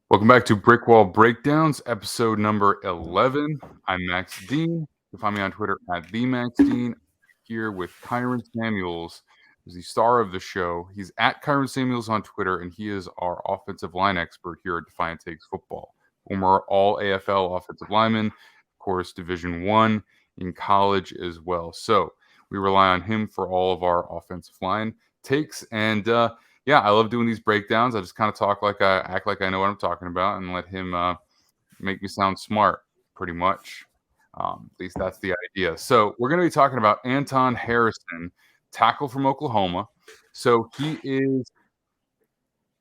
Welcome back to Brick Wall Breakdowns, episode number 11. I'm Max Dean. You can find me on Twitter at TheMaxDean. Here with Kyron Samuels, who's the star of the show. He's at Kyron Samuels on Twitter, and he is our offensive line expert here at Defiant Takes Football. Former all AFL offensive lineman, of course, Division One in college as well. So we rely on him for all of our offensive line takes. And yeah, I love doing these breakdowns. I just kind of act like I know what I'm talking about, and let him make me sound smart, pretty much. At least that's the idea. So we're going to be talking about Anton Harrison, tackle from Oklahoma. So he is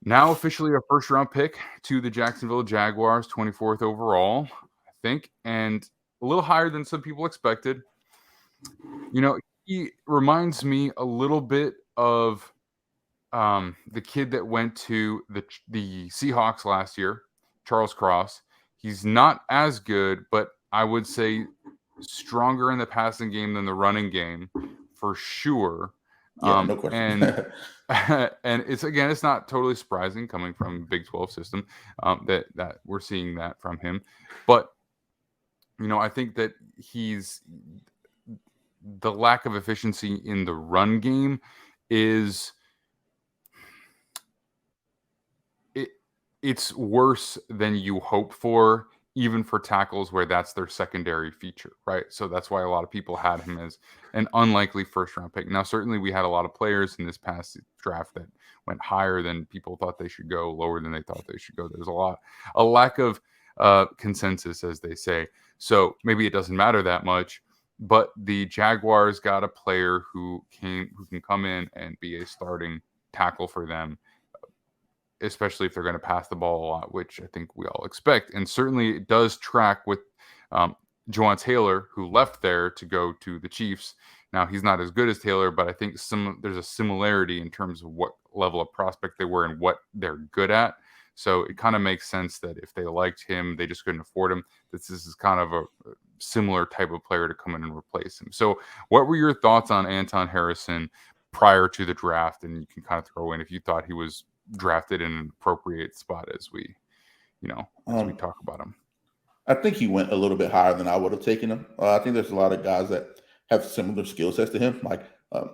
now officially a first-round pick to the Jacksonville Jaguars, 24th overall, I think, and a little higher than some people expected. You know, he reminds me a little bit of the kid that went to the Seahawks last year, Charles Cross. He's not as good, but I would say stronger in the passing game than the running game for sure. Yeah, no question. And and it's not totally surprising coming from Big 12 system that we're seeing that from him. But I think that the lack of efficiency in the run game is it's worse than you hope for, even for tackles where that's their secondary feature, right? So that's why a lot of people had him as an unlikely first-round pick. Now, certainly we had a lot of players in this past draft that went higher than people thought they should go, lower than they thought they should go. There's a lack of consensus, as they say. So maybe it doesn't matter that much, but the Jaguars got a player who can come in and be a starting tackle for them, especially if they're going to pass the ball a lot, which I think we all expect. And certainly it does track with Juwan Taylor, who left there to go to the Chiefs. Now, he's not as good as Taylor, but I think there's a similarity in terms of what level of prospect they were and what they're good at. So it kind of makes sense that if they liked him, they just couldn't afford him. This is kind of a similar type of player to come in and replace him. So what were your thoughts on Anton Harrison prior to the draft? And you can kind of throw in if you thought he was drafted in an appropriate spot as we talk about him. I think he went a little bit higher than I would have taken him. I think there's a lot of guys that have similar skill sets to him, like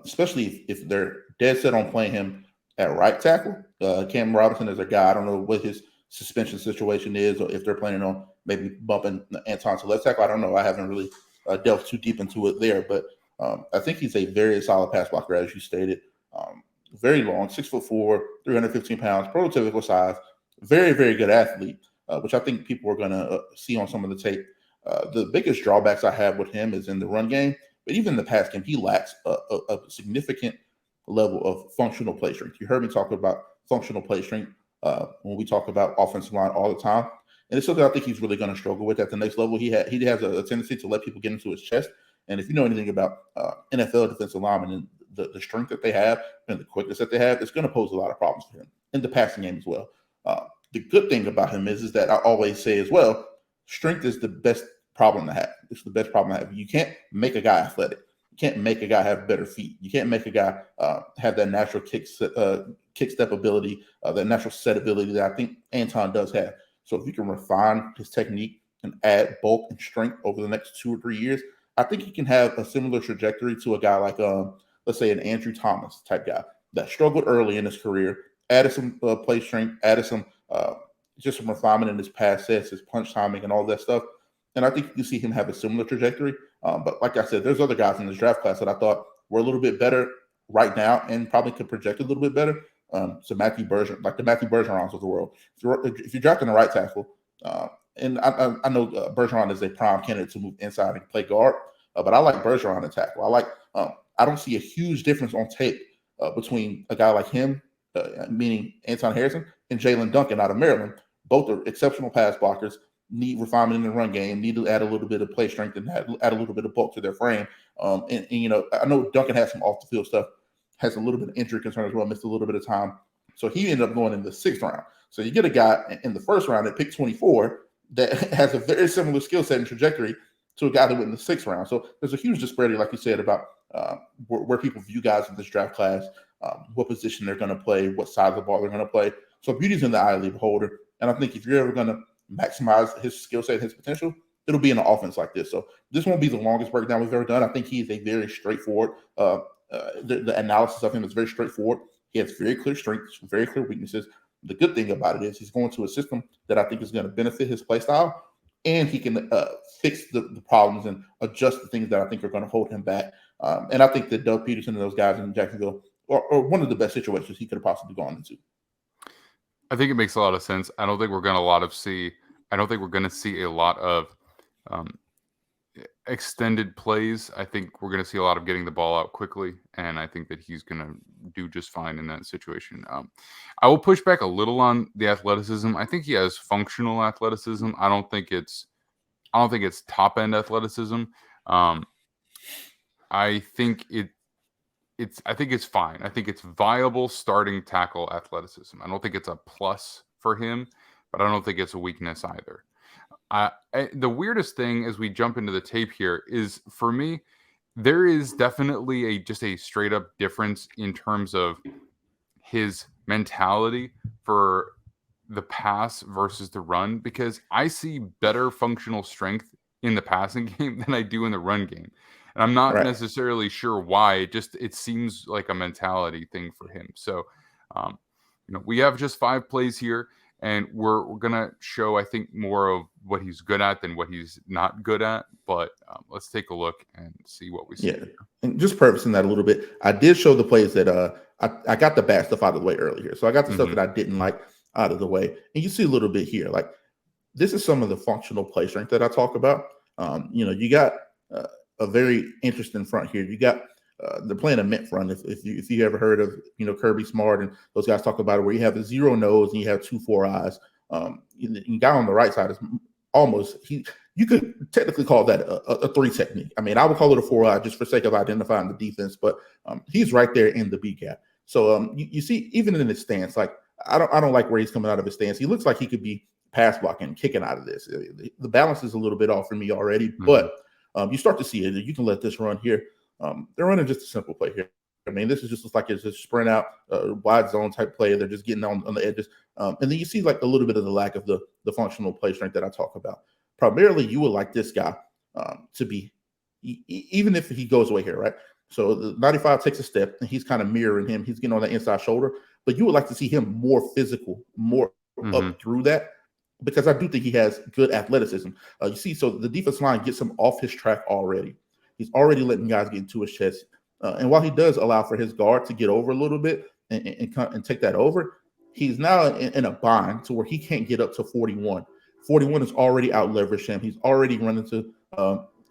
especially if they're dead set on playing him at right tackle. Cam Robinson is a guy. I don't know what his suspension situation is, or if they're planning on maybe bumping Anton to left tackle. I don't know. I haven't really delved too deep into it there, but I think he's a very solid pass blocker, as you stated. Very long, 6'4", 315 pounds, prototypical size, very, very good athlete, which I think people are going to see on some of the tape. The biggest drawbacks I have with him is in the run game, but even in the pass game, he lacks a significant level of functional play strength. You heard me talk about functional play strength when we talk about offensive line all the time. And it's something I think he's really going to struggle with at the next level. He has a tendency to let people get into his chest. And if you know anything about NFL defensive linemen and the strength that they have and the quickness that they have, it's going to pose a lot of problems for him in the passing game as well. The good thing about him is that I always say as well, strength is the best problem to have. It's the best problem to have. You can't make a guy athletic. You can't make a guy have better feet. You can't make a guy have that natural kick step ability, that natural set ability that I think Anton does have. So if you can refine his technique and add bulk and strength over the next 2 or 3 years, I think he can have a similar trajectory to a guy like, let's say, an Andrew Thomas type guy that struggled early in his career, added some play strength, added some just some refinement in his pass sets, his punch timing, and all that stuff. And I think you can see him have a similar trajectory. But like I said, there's other guys in this draft class that I thought were a little bit better right now and probably could project a little bit better. So Matthew Bergeron, like the Matthew Bergerons of the world. If you're drafting a right tackle, and I know Bergeron is a prime candidate to move inside and play guard, but I like Bergeron at tackle. I don't see a huge difference on tape between a guy like him, meaning Anton Harrison, and Jalen Duncan out of Maryland. Both are exceptional pass blockers, need refinement in the run game, need to add a little bit of play strength and add a little bit of bulk to their frame. And I know Duncan has some off the field stuff, has a little bit of injury concern as well, missed a little bit of time. So he ended up going in the 6th round. So you get a guy in the 1st round at pick 24 that has a very similar skill set and trajectory to a guy that went in the 6th round. So there's a huge disparity, like you said, about where people view guys in this draft class, what position they're going to play, what side of the ball they're going to play. So beauty's in the eye of the beholder. And I think if you're ever going to maximize his skill set, his potential, it'll be in an offense like this. So this won't be the longest breakdown we've ever done. I think he is a very straightforward. The analysis of him is very straightforward. He has very clear strengths, very clear weaknesses. The good thing about it is he's going to a system that I think is going to benefit his play style, and he can fix the problems and adjust the things that I think are going to hold him back. And I think that Doug Peterson and those guys in Jacksonville are one of the best situations he could have possibly gone into. I think it makes a lot of sense. I don't think we're going to see a lot of extended plays. I think we're going to see a lot of getting the ball out quickly, and I think that he's going to do just fine in that situation. I will push back a little on the athleticism. I think he has functional athleticism. I don't think it's top end athleticism. I think it's fine. I think it's viable starting tackle athleticism. I don't think it's a plus for him, but I don't think it's a weakness either. The weirdest thing as we jump into the tape here is, for me, there is definitely just a straight up difference in terms of his mentality for the pass versus the run, because I see better functional strength in the passing game than I do in the run game. And I'm not necessarily sure why. It seems like a mentality thing for him. So, we have just 5 plays here, and we're going to show, I think, more of what he's good at than what he's not good at. But let's take a look and see what we see. Yeah, and just prefacing that a little bit, I did show the plays that I got the bad stuff out of the way earlier. So I got the stuff that I didn't like out of the way. And you see a little bit here. Like, this is some of the functional play strength that I talk about. You got a very interesting front here. You got they're playing a mint front. If you ever heard of Kirby Smart and those guys talk about it, where you have a 0 nose and you have 2 4 eyes. The guy on the right side is almost you could technically call that a 3 technique. I mean, I would call it a 4 eye just for sake of identifying the defense, but he's right there in the B gap. So you see, even in his stance, like I don't like where he's coming out of his stance. He looks like he could be pass blocking, kicking out of this. The balance is a little bit off for me already, but you start to see it. You can let this run here. They're running just a simple play here. I mean, this is just like it's a sprint out, wide zone type play. They're just getting on the edges. And then you see like a little bit of the lack of the functional play strength that I talk about. Primarily, you would like this guy to be, even if he goes away here, right? So the 95 takes a step, and he's kind of mirroring him. He's getting on that inside shoulder. But you would like to see him more physical, more up through that, because I do think he has good athleticism. You see, so the defense line gets him off his track already. He's already letting guys get into his chest. And while he does allow for his guard to get over a little bit and take that over, he's now in a bind to where he can't get up to 41. 41 is already out leveraged him. He's already running to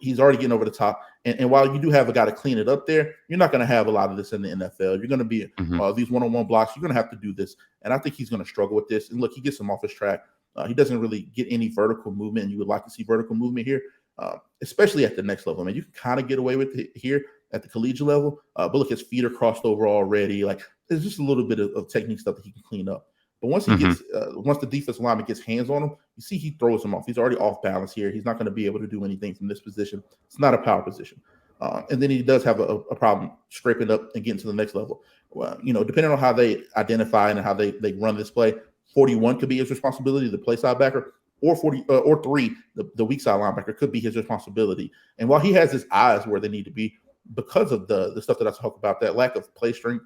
he's already getting over the top. And while you do have a guy to clean it up there, you're not going to have a lot of this in the NFL. You're going to be these one-on-one blocks. You're going to have to do this. And I think he's going to struggle with this. And look, he gets him off his track. He doesn't really get any vertical movement, and you would like to see vertical movement here, especially at the next level. I mean, you can kind of get away with it here at the collegiate level, but look, his feet are crossed over already. Like, there's just a little bit of technique stuff that he can clean up. But once he gets, once the defensive lineman gets hands on him, you see he throws him off. He's already off balance here. He's not going to be able to do anything from this position. It's not a power position. And then he does have a problem scraping up and getting to the next level. Well, depending on how they identify and how they run this play, 41 could be his responsibility, the play side backer, or 3, the weak side linebacker could be his responsibility. And while he has his eyes where they need to be, because of the stuff that I talk about, that lack of play strength,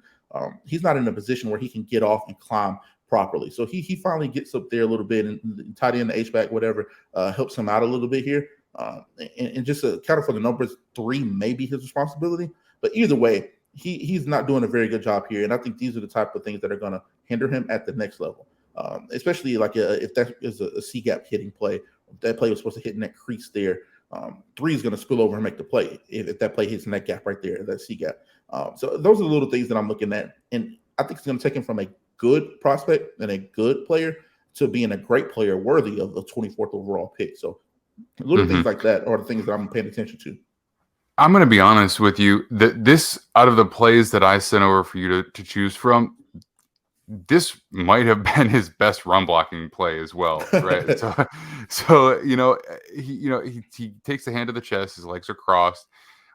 he's not in a position where he can get off and climb properly. So he finally gets up there a little bit, and tight end, the H-back, whatever, helps him out a little bit here. And just accounting for the numbers, 3 may be his responsibility. But either way, he's not doing a very good job here. And I think these are the type of things that are going to hinder him at the next level. Especially like if that is a C-gap hitting play, if that play was supposed to hit in that crease there, 3 is going to spill over and make the play if that play hits in that gap right there, that C-gap. So those are the little things that I'm looking at. And I think it's going to take him from a good prospect and a good player to being a great player worthy of the 24th overall pick. So little things like that are the things that I'm paying attention to. I'm going to be honest with you. This, out of the plays that I sent over for you to choose from, this might have been his best run blocking play as well, right? so he takes the hand to the chest, his legs are crossed,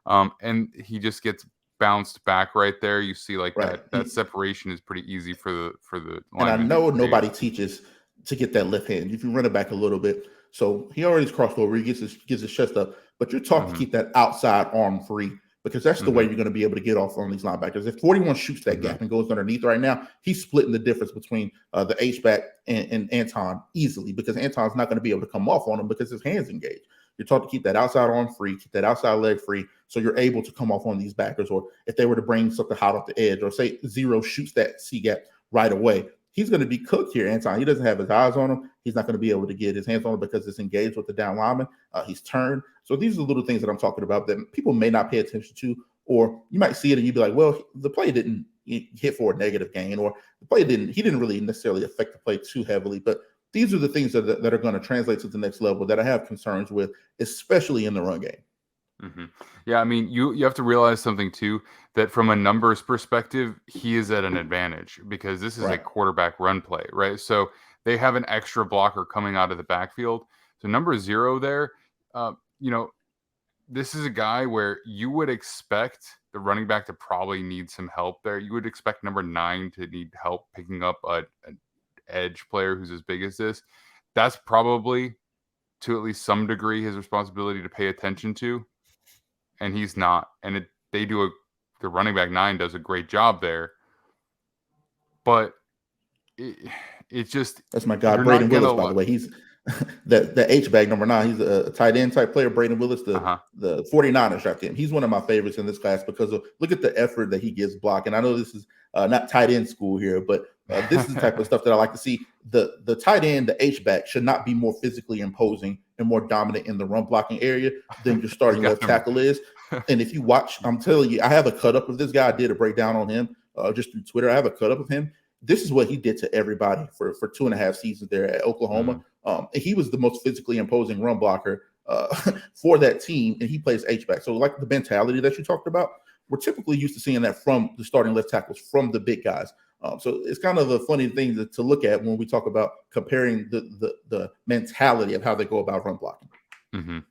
and he just gets bounced back right there. You see, like that separation is pretty easy for the lineman. And I know nobody teaches to get that left hand. You can run it back a little bit. So he already crossed over. He gets his chest up, but you're taught to keep that outside arm free because that's the way you're going to be able to get off on these linebackers. If 41 shoots that gap and goes underneath right now, he's splitting the difference between the H-back and Anton easily because Anton's not going to be able to come off on him because his hand's engaged. You're taught to keep that outside arm free, keep that outside leg free, so you're able to come off on these backers. Or if they were to bring something hot off the edge, or say zero shoots that C-gap right away, he's going to be cooked here, Anton. He doesn't have his eyes on him. He's not going to be able to get his hands on him because it's engaged with the down lineman. He's turned. So these are the little things that I'm talking about that people may not pay attention to, or you might see it and you'd be like, well, the play didn't hit for a negative gain, or the play he didn't really necessarily affect the play too heavily. But these are the things that are going to translate to the next level that I have concerns with, especially in the run game. Yeah, I mean, you have to realize something too, that from a numbers perspective, he is at an advantage because this is a quarterback run play, right? So they have an extra blocker coming out of the backfield. So number 0 there, this is a guy where you would expect the running back to probably need some help there. You would expect number 9 to need help picking up an edge player who's as big as this. That's probably, to at least some degree, his responsibility to pay attention to. And he's not. And the running back 9 does a great job there. But it's just... That's my guy, Braden Willis, by the way. He's the H-back number 9. He's a tight end type player. Braden Willis, the 49ers drafted him. He's one of my favorites in this class because of look at the effort that he gives blocking. I know this is not tight end school here, but this is the type of stuff that I like to see. The tight end, the H-back, should not be more physically imposing and more dominant in the run blocking area than your starting left tackle is. And if you watch, I'm telling you, I have a cut up of this guy. I did a breakdown on him just through Twitter. I have a cut up of him. This is what he did to everybody for 2.5 seasons there at Oklahoma. He was the most physically imposing run blocker for that team, and he plays H-back. So like the mentality that you talked about, we're typically used to seeing that from the starting left tackles, from the big guys. So it's kind of a funny thing to look at when we talk about comparing the mentality of how they go about run blocking.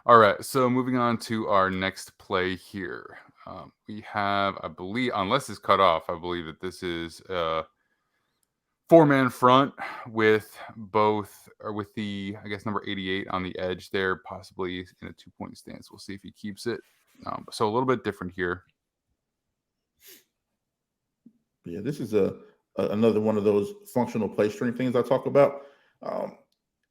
All right, so moving on to our next play here. We have, I believe, unless it's cut off, I believe that this is a 4-man front with the, I guess, number 88 on the edge there, possibly in a 2-point stance. We'll see if he keeps it. So a little bit different here. Yeah, this is another one of those functional play string things I talk about.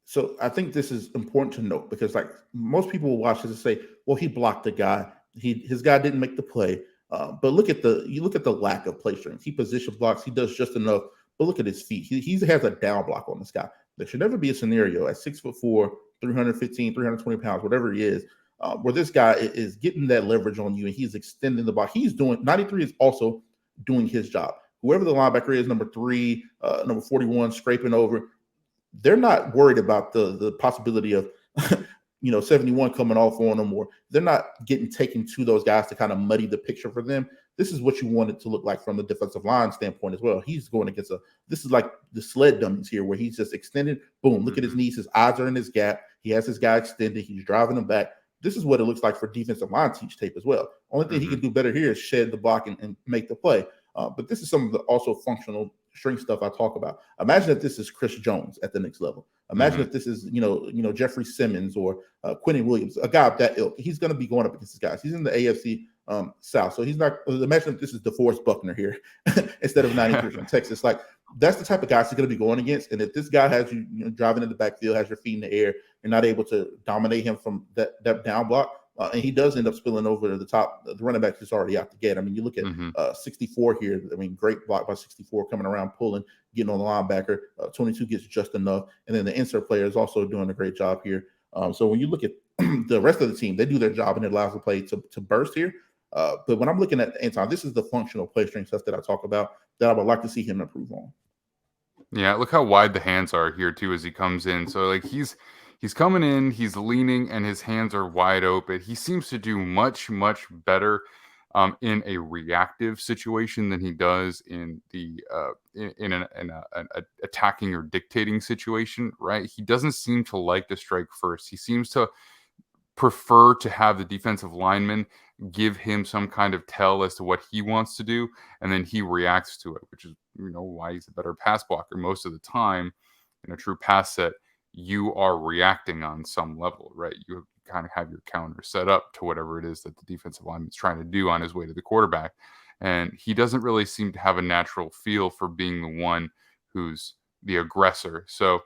So I think this is important to note because like most people will watch this and say, well, he blocked the guy. His guy didn't make the play. But look at the lack of play strength. He position blocks. He does just enough. But look at his feet. He has a down block on this guy. There should never be a scenario at 6'4", 315, 320 pounds, whatever he is, where this guy is getting that leverage on you and he's extending the block. 93 is also doing his job. Whoever the linebacker is, number 3, number 41, scraping over, they're not worried about the possibility of 71 coming off on them, or they're not getting taken to those guys to kind of muddy the picture for them. This is what you want it to look like from the defensive line standpoint as well. He's going against this is like the sled dummies here where he's just extended. Boom, look at his knees. His eyes are in his gap. He has his guy extended. He's driving him back. This is what it looks like for defensive line teach tape as well. Only thing he can do better here is shed the block and make the play. But this is some of the also functional string stuff I talk about. Imagine if this is Chris Jones at the next level. Imagine if this is, Jeffrey Simmons or Quentin Williams, a guy of that ilk. He's going to be going up against these guys. He's in the AFC South. So he's not, imagine if this is DeForest Buckner here instead of 93 from Texas. Like, that's the type of guys he's going to be going against. And if this guy has you, driving in the backfield, has your feet in the air, you're not able to dominate him from that down block. And he does end up spilling over to the top. The running back is already out the gate. I mean, you look at 64 here. I mean, great block by 64 coming around, pulling, getting on the linebacker. 22 gets just enough. And then the insert player is also doing a great job here. So when you look at the rest of the team, they do their job and it allows the play to burst here. But when I'm looking at Anton, this is the functional play string stuff that I talk about that I would like to see him improve on. Yeah, look how wide the hands are here too as he comes in. So like he's coming in, he's leaning, and his hands are wide open. He seems to do much, much better in a reactive situation than he does in the in an attacking or dictating situation. Right? He doesn't seem to like to strike first. He seems to prefer to have the defensive lineman give him some kind of tell as to what he wants to do, and then he reacts to it, which is why he's a better pass blocker most of the time. in a true pass set, you are reacting on some level, right? You kind of have your counter set up to whatever it is that the defensive lineman is trying to do on his way to the quarterback. And he doesn't really seem to have a natural feel for being the one who's the aggressor. So,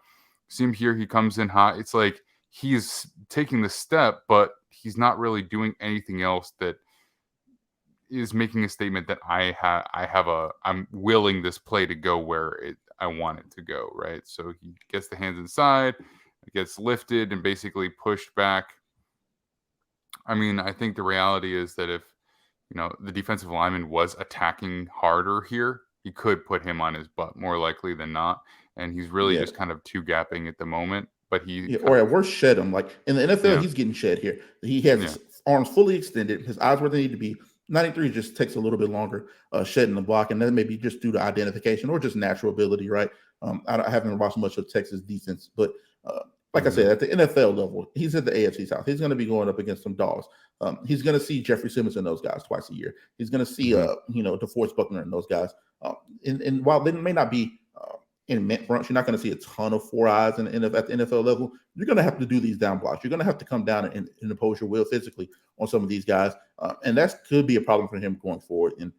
seem here he comes in hot. It's like he's taking the step, but he's not really doing anything else that is making a statement that I'm willing this play to go where I want it to go, right? So he gets the hands inside, it gets lifted and basically pushed back. I mean, I think the reality is that if the defensive lineman was attacking harder here, he could put him on his butt more likely than not. And he's really Yeah. just kind of two gapping at the moment. But he Yeah, kind or of at worst, shed him. Like in the NFL, yeah, he's getting shed here. He has yeah. his arms fully extended, his eyes where they need to be. 93 just takes a little bit longer shedding the block, and that may be just due to identification or just natural ability, right? I haven't watched much of Texas defense, but like I said, at the NFL level, he's at the AFC South. He's going to be going up against some dogs. He's going to see Jeffrey Simmons and those guys twice a year. He's going to see, DeForest Buckner and those guys. And while they may not be in mint fronts, you're not going to see a ton of four eyes at the NFL level. You're going to have to do these down blocks. You're going to have to come down and impose your will physically on some of these guys, and that could be a problem for him going forward. And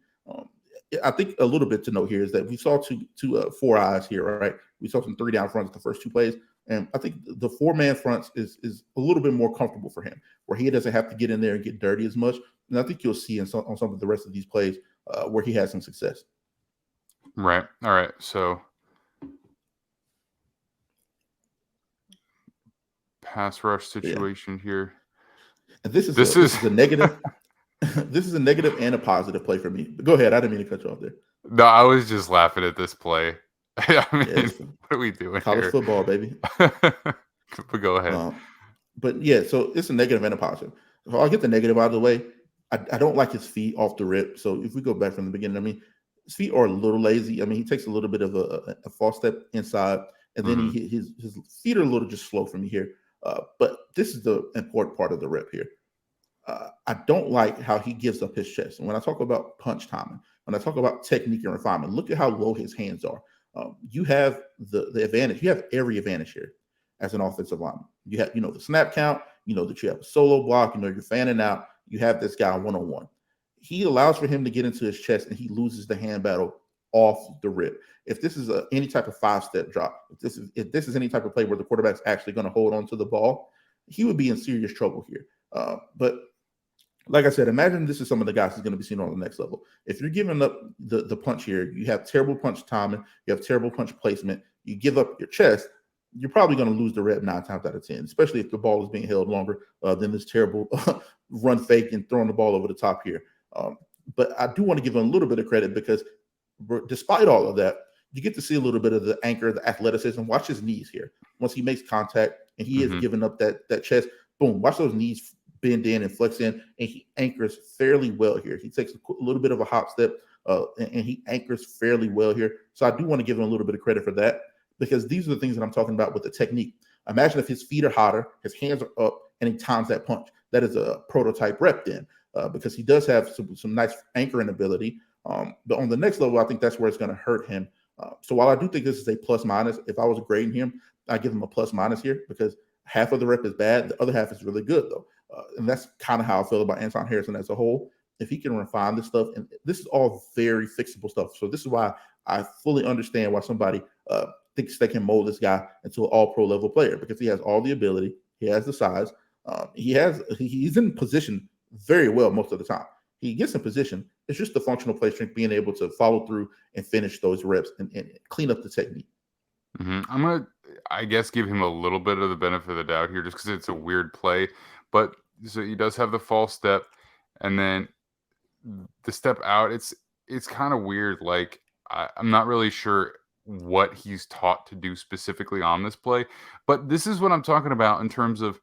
I think a little bit to note here is that we saw two four eyes here, right? We saw some three down fronts the first two plays, and I think the four-man fronts is a little bit more comfortable for him, where he doesn't have to get in there and get dirty as much. And I think you'll see on some of the rest of these plays where he has some success. Right. All right. So pass rush situation here. And this is a negative. This is a negative and a positive play for me. But go ahead. I didn't mean to cut you off there. No, I was just laughing at this play. I mean, what are we doing college here? football, baby. But go ahead. But yeah, so it's a negative and a positive. So I'll get the negative out of the way. I don't like his feet off the rip. So if we go back from the beginning, I mean, his feet are a little lazy. I mean, he takes a little bit of a false step inside, and then his feet are a little just slow for me here. But this is the important part of the rep here. I don't like how he gives up his chest. And when I talk about punch timing, when I talk about technique and refinement, look at how low his hands are. You have the advantage. You have every advantage here as an offensive lineman. You have, the snap count, that you have a solo block, you're fanning out. You have this guy one-on-one. He allows for him to get into his chest, and he loses the hand battle off the rip. If this is any type of five-step drop, if this is any type of play where the quarterback's actually going to hold on to the ball, he would be in serious trouble here. But like I said, imagine this is some of the guys who's going to be seen on the next level. If you're giving up the punch here, you have terrible punch timing, you have terrible punch placement, you give up your chest, you're probably going to lose the rep 9 times out of 10, especially if the ball is being held longer than this terrible run fake and throwing the ball over the top here. But I do want to give him a little bit of credit because despite all of that, you get to see a little bit of the anchor, the athleticism. Watch his knees here. Once he makes contact and he is giving up that chest, boom, watch those knees bend in and flex in, and he anchors fairly well here. He takes a little bit of a hop step, and he anchors fairly well here. So I do want to give him a little bit of credit for that, because these are the things that I'm talking about with the technique. Imagine if his feet are hotter, his hands are up, and he times that punch. That is a prototype rep then, because he does have some nice anchoring ability. But on the next level, I think that's where it's going to hurt him. So while I do think this is a plus minus, if I was grading him, I'd give him a plus minus here, because half of the rep is bad. The other half is really good, though. And that's kind of how I feel about Anton Harrison as a whole. If he can refine this stuff, and this is all very fixable stuff. So this is why I fully understand why somebody thinks they can mold this guy into an all-pro level player, because he has all the ability, he has the size, he's in position very well most of the time. He gets in position. It's just the functional play strength, being able to follow through and finish those reps and clean up the technique. I'm gonna, I guess, give him a little bit of the benefit of the doubt here, just because it's a weird play. But so he does have the false step, and then the step out. It's kind of weird. Like I'm not really sure what he's taught to do specifically on this play, but this is what I'm talking about in terms of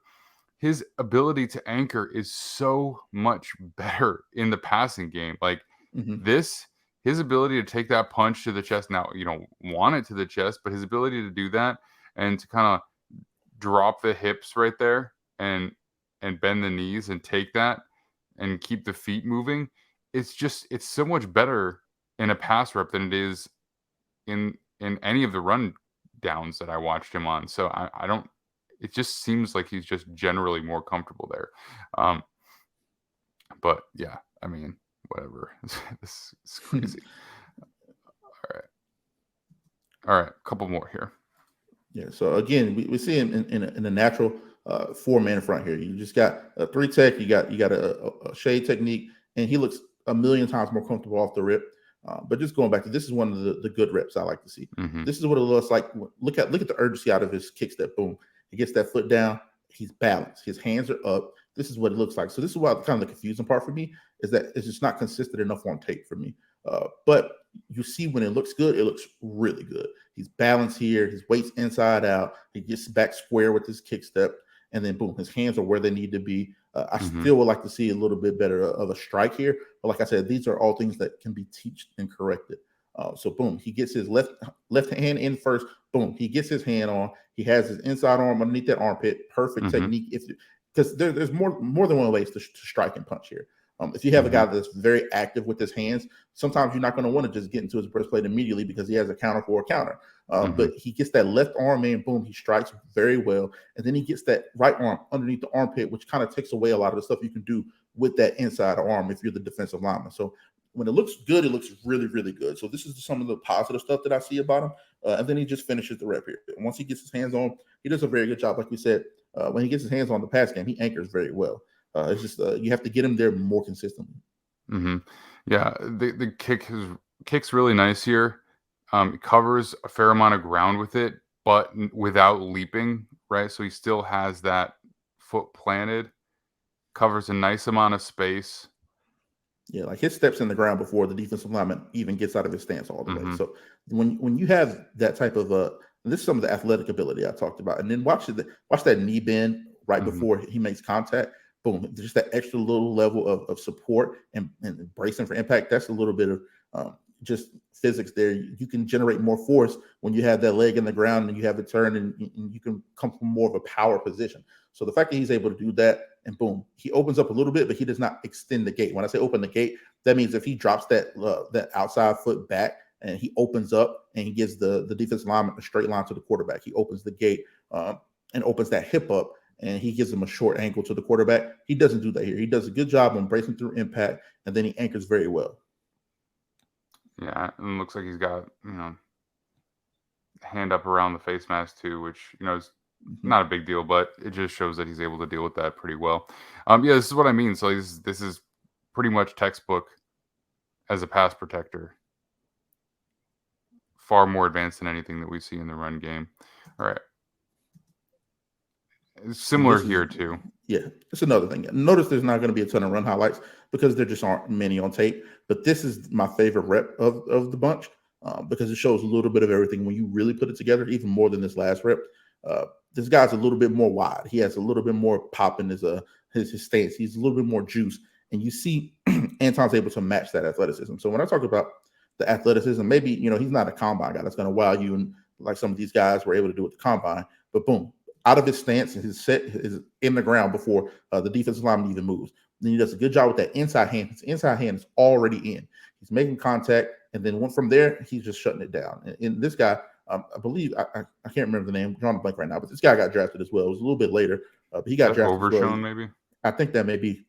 his ability to anchor is so much better in the passing game. Like his ability to take that punch to the chest. Now, you don't want it to the chest, but his ability to do that and to kind of drop the hips right there and bend the knees and take that and keep the feet moving. It's so much better in a pass rep than it is in any of the run downs that I watched him on. So I don't. It just seems like he's just generally more comfortable there. But yeah, I mean, whatever. This is crazy. All right, a couple more here. Yeah. So again, we see him in a natural 4-man front here. You just got a 3 tech. You got a shade technique, and he looks a million times more comfortable off the rip. But just going back to this is one of the good reps I like to see. Mm-hmm. This is what it looks like. Look at the urgency out of his kick step. Boom. He gets that foot down. He's balanced. His hands are up. This is what it looks like. So this is why kind of the confusing part for me is that it's just not consistent enough on tape for me. But you see when it looks good, it looks really good. He's balanced here. His weight's inside out. He gets back square with his kick step. And then boom, his hands are where they need to be. I still would like to see a little bit better of a strike here. But like I said, these are all things that can be taught and corrected. So boom, he gets his left hand in first. Boom, he gets his hand on. He has his inside arm underneath that armpit. Perfect technique. Because there's more than one ways to strike and punch here. If you have a guy that's very active with his hands, sometimes you're not going to want to just get into his breastplate immediately because he has a counter for a counter. But he gets that left arm in, boom, he strikes very well. And then he gets that right arm underneath the armpit, which kind of takes away a lot of the stuff you can do with that inside arm if you're the defensive lineman. So when it looks good, it looks really, really good. So this is some of the positive stuff that I see about him. And then he just finishes the rep here. And once he gets his hands on, he does a very good job. Like we said, when he gets his hands on the pass game, he anchors very well. It's just you have to get him there more consistently. Yeah, the kick's really nice here. It covers a fair amount of ground with it, but without leaping, right? So he still has that foot planted, covers a nice amount of space. Yeah, like his steps in the ground before the defensive lineman even gets out of his stance all the way. So when you have that type of this is some of the athletic ability I talked about, and then watch that knee bend right before he makes contact. Boom, just that extra little level of support and bracing for impact. That's a little bit of just physics there. You can generate more force when you have that leg in the ground and you have it turned and you can come from more of a power position. So the fact that he's able to do that and boom, he opens up a little bit, but he does not extend the gate. When I say open the gate, that means if he drops that outside foot back and he opens up and he gives the defensive lineman a straight line to the quarterback, he opens the gate and opens that hip up. And he gives him a short ankle to the quarterback. He doesn't do that here. He does a good job on bracing through impact, and then he anchors very well. Yeah, and it looks like he's got, hand up around the face mask too, which, is not a big deal, but it just shows that he's able to deal with that pretty well. Yeah, this is what I mean. So this is pretty much textbook as a pass protector. Far more advanced than anything that we see in the run game. All right. Similar here too. Yeah, it's another thing. Notice there's not going to be a ton of run highlights because there just aren't many on tape. But this is my favorite rep of the bunch because it shows a little bit of everything when you really put it together, even more than this last rep. This guy's a little bit more wide. He has a little bit more pop in his stance. He's a little bit more juice, and you see Anton's able to match that athleticism. So when I talk about the athleticism, maybe he's not a combine guy that's going to wow you, and like some of these guys were able to do with the combine. But boom, out of his stance and his set is in the ground before the defensive lineman even moves. Then he does a good job with that inside hand. His inside hand is already in. He's making contact, and then from there, he's just shutting it down. And this guy, I believe, I can't remember the name, I'm drawing a blank right now, but this guy got drafted as well. It was a little bit later, but he got drafted Overshown, as well. maybe? I think that may be.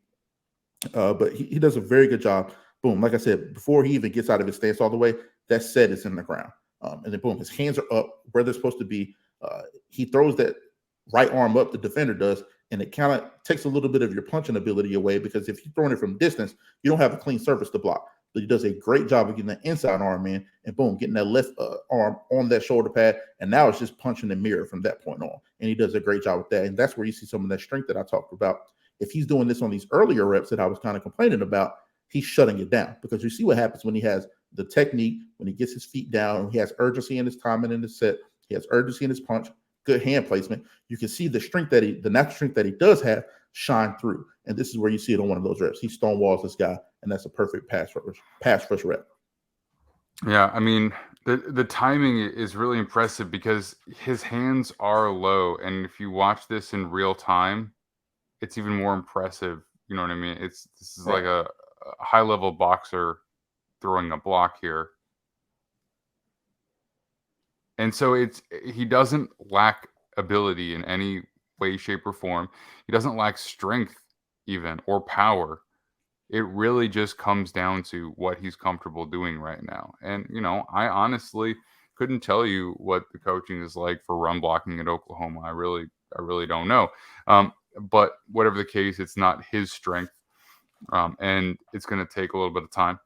But he does a very good job. Boom, like I said, before he even gets out of his stance all the way, that set is in the ground. And then boom, his hands are up where they're supposed to be. He throws that right arm up, the defender does, and it kind of takes a little bit of your punching ability away because if you're throwing it from distance, you don't have a clean surface to block. But he does a great job of getting that inside arm in, and boom, getting that left arm on that shoulder pad, and now it's just punching the mirror from that point on. And he does a great job with that, and that's where you see some of that strength that I talked about. If he's doing this on these earlier reps that I was kind of complaining about, he's shutting it down because you see what happens when he has the technique, when he gets his feet down, he has urgency in his timing in his set, he has urgency in his punch, good hand placement. You can see the natural strength that he does have shine through. And this is where you see it on one of those reps. He stonewalls this guy, and that's a perfect pass rush rep. Yeah, I mean, the timing is really impressive because his hands are low, and if you watch this in real time, it's even more impressive. You know what I mean? This is like a high level boxer throwing a block here. And so he doesn't lack ability in any way, shape, or form. He doesn't lack strength even or power. It really just comes down to what he's comfortable doing right now. And, I honestly couldn't tell you what the coaching is like for run blocking at Oklahoma. I really don't know. But whatever the case, it's not his strength. And it's going to take a little bit of time.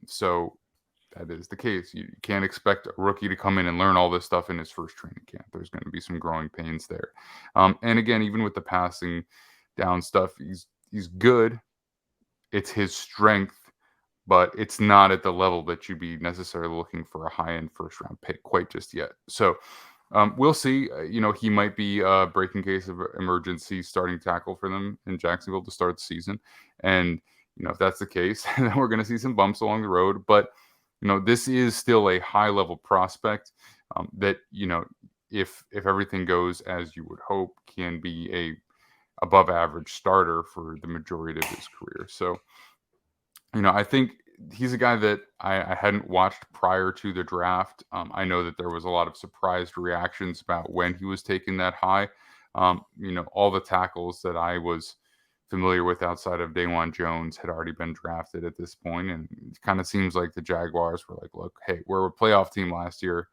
So that is the case. You can't expect a rookie to come in and learn all this stuff in his first training camp. There's going to be some growing pains there. And again, even with the passing down stuff, he's good. It's his strength, but it's not at the level that you'd be necessarily looking for a high-end first-round pick quite just yet. So we'll see. He might be a breaking case of emergency starting tackle for them in Jacksonville to start the season. And, if that's the case, then we're going to see some bumps along the road. But, this is still a high-level prospect that, if everything goes as you would hope, can be a above average starter for the majority of his career. So, I think he's a guy that I hadn't watched prior to the draft. I know that there was a lot of surprised reactions about when he was taken that high. All the tackles that I was familiar with outside of Dawan Jones had already been drafted at this point. And it kind of seems like the Jaguars were like, look, hey, we're a playoff team last year.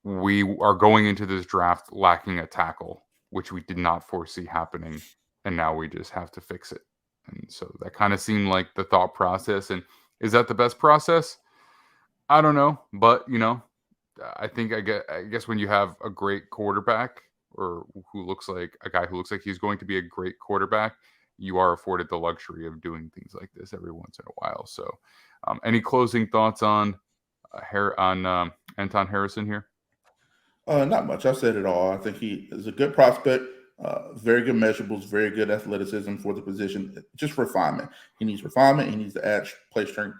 We are going into this draft lacking a tackle, which we did not foresee happening. And now we just have to fix it. And so that kind of seemed like the thought process. And is that the best process? I don't know. But, I think I guess when you have a great quarterback or who looks like a guy who looks like he's going to be a great quarterback, you are afforded the luxury of doing things like this every once in a while. So any closing thoughts on Anton Harrison here? Not much. I said it all. I think he is a good prospect. Very good measurables, very good athleticism for the position. Just refinement. He needs refinement. He needs to add play strength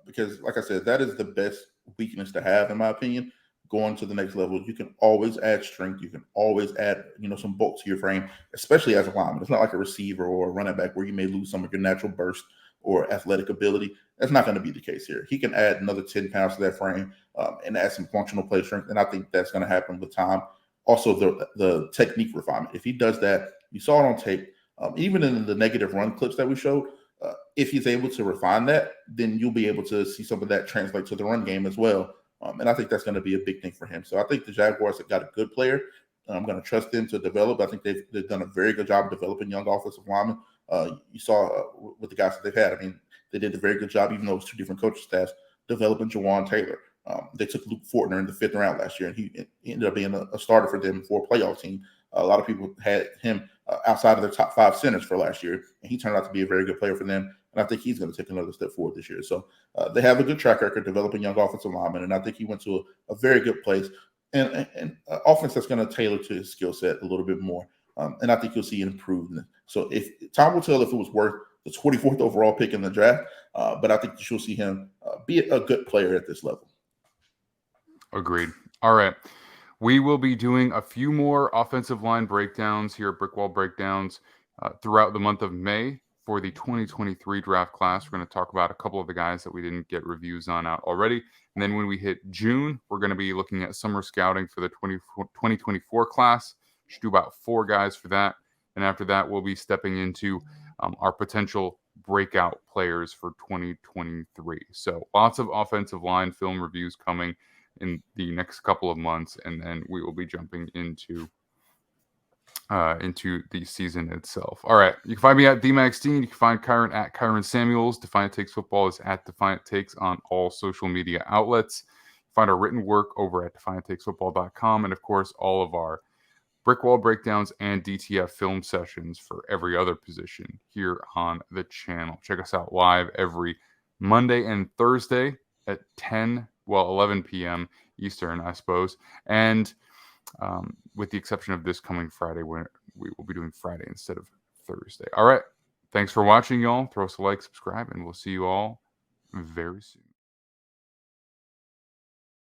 because, like I said, that is the best weakness to have, in my opinion. Going to the next level, you can always add strength. You can always add, some bulk to your frame, especially as a lineman. It's not like a receiver or a running back where you may lose some of your natural burst or athletic ability. That's not going to be the case here. He can add another 10 pounds to that frame and add some functional play strength, and I think that's going to happen with time. Also, the technique refinement. If he does that, you saw it on tape, even in the negative run clips that we showed, if he's able to refine that, then you'll be able to see some of that translate to the run game as well. And I think that's going to be a big thing for him. So I think the Jaguars have got a good player. I'm going to trust them to develop. I think they've done a very good job of developing young offensive linemen. You saw with the guys that they've had. I mean, they did a very good job, even though it was two different coaching staffs, developing Jawan Taylor. They took Luke Fortner in the 5th round last year, and he ended up being a starter for them for a playoff team. A lot of people had him outside of their top 5 centers for last year, and he turned out to be a very good player for them. And I think he's going to take another step forward this year. So they have a good track record developing young offensive linemen, and I think he went to a very good place and offense that's going to tailor to his skill set a little bit more. And I think you'll see an improvement. So if time will tell if it was worth the 24th overall pick in the draft, but I think you'll see him be a good player at this level. Agreed. All right. We will be doing a few more offensive line breakdowns here at Brickwall Breakdowns throughout the month of May for the 2023 draft class. We're going to talk about a couple of the guys that we didn't get reviews on out already. And then when we hit June, we're going to be looking at summer scouting for the 2024 class. Should do about 4 guys for that. And after that, we'll be stepping into our potential breakout players for 2023. So lots of offensive line film reviews coming in the next couple of months, and then we will be jumping into the season itself. All right, you can find me at DMaxDean. You can find Kyron at Kyron Samuels. Defiant Takes Football is at Defiant Takes on all social media outlets. Find our written work over at DefiantTakesFootball.com, and of course, all of our Brickwall breakdowns and DTF film sessions for every other position here on the channel. Check us out live every Monday and Thursday at 11 p.m. Eastern, I suppose. And with the exception of this coming Friday, where we will be doing Friday instead of Thursday. All right. Thanks for watching, y'all. Throw us a like, subscribe, and we'll see you all very soon.